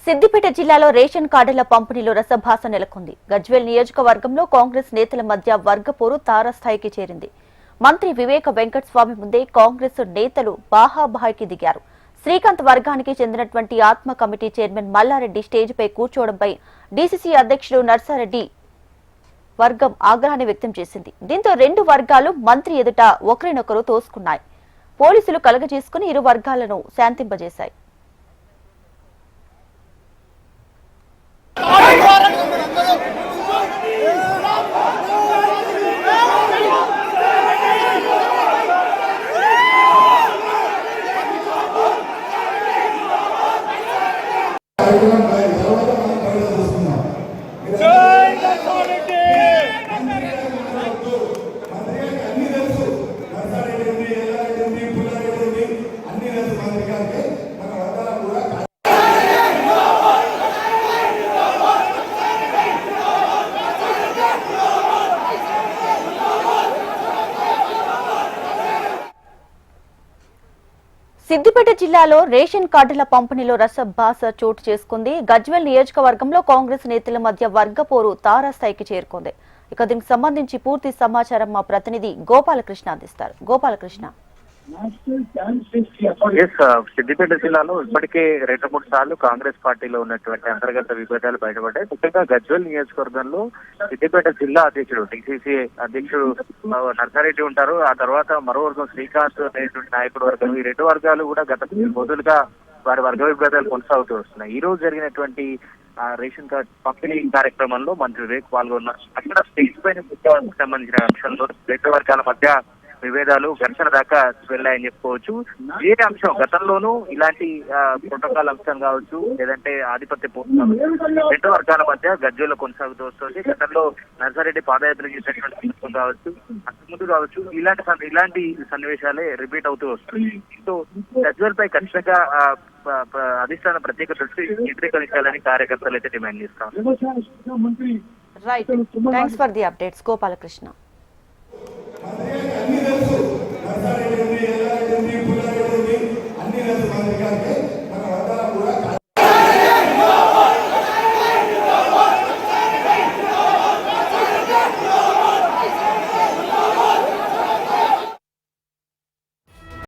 సిద్దిపేట జిల్లాలో రేషన్ కార్డుల పంపిణీలో రసభాస నెలకొంది. గజ్వేల్ నియోజకవర్గంలో కాంగ్రెస్ నేతల మధ్య వర్గపోరు తారస్థాయికి చేరింది. మంత్రి వివేక వెంకటస్వామి ముందే కాంగ్రెస్ నేతలు బాహాబాయికి దిగారు. శ్రీకాంత్ వర్గానికి చెందినటువంటి ఆత్మ కమిటీ చైర్మన్ మల్లారెడ్డి స్టేజ్పై కూర్చోవడంపై డీసీసీ అధ్యక్షుడు నర్సారెడ్డి వర్గం ఆగ్రహాన్ని వ్యక్తం చేసింది. దీంతో రెండు వర్గాలు మంత్రి ఎదుట ఒకరినొకరు తోసుకున్నాయి. పోలీసులు కలగజేసుకుని ఇరు వర్గాలను శాంతింపజేశాయి. సిద్దిపేట జిల్లాలో రేషన్ కార్డుల పంపిణీలో రసభాస చోటు చేసుకుంది. గజ్వేల్ నియోజకవర్గంలో కాంగ్రెస్ నేతల మధ్య వర్గపోరు తారాస్థాయికి చేరుకుంది. ఇక దీనికి సంబంధించి పూర్తి సమాచారం మా ప్రతినిధి గోపాలకృష్ణ అందిస్తారు. గోపాలకృష్ణ, సిద్దిపేట జిల్లాలో ఇప్పటికే 2-3 సార్లు కాంగ్రెస్ పార్టీలో ఉన్నటువంటి అంతర్గత విభేదాలు బయటపడ్డాయి. ముఖ్యంగా గజ్వేల్ నియోజకవర్గంలో సిద్దిపేట జిల్లా అధ్యక్షుడు డీసీసీ అధ్యక్షుడు నర్సారెడ్డి ఉంటారు. ఆ తర్వాత మరో వర్గం శ్రీకాంత్ నాయకుడు వర్గం. ఈ రెండు వర్గాలు కూడా గత రోజులుగా వారి వర్గ విభేదాలు కొనసాగుతూ వస్తున్నాయి. ఈ రోజు జరిగినటువంటి రేషన్ కార్డ్ పంపిణీ కార్యక్రమంలో మంత్రి వివేక్ పాల్గొన్నారు. అక్కడ స్టేజ్ పైన సంబంధించిన అంశంలో రెండు వర్గాల మధ్య విభేదాలు ఘర్షణ దాకా వెళ్ళాయని చెప్పుకోవచ్చు. ఏ అంశం గతంలోనూ ఇలాంటి ప్రోటోకాల్ అంశం కావచ్చు, లేదంటే ఆధిపత్య పోరాటం రెండు వర్గాల మధ్య గజ్వేల్లో కొనసాగుతూ వస్తుంది. గతంలో నర్సారెడ్డి పాదయాత్ర చేసినటువంటి సందర్భం కావచ్చు, అంతకుముందు కావచ్చు, ఇలాంటి సన్నివేశాలే రిపీట్ అవుతూ వస్తుంది. సో గజ్వేల్ పై ఖచ్చితంగా అధిష్టాన ప్రత్యేక దృష్టి కేంద్రీకరించాలని కార్యకర్తలు అయితే డిమాండ్ చేస్తారు. Right, thanks for the updates Gopalakrishna.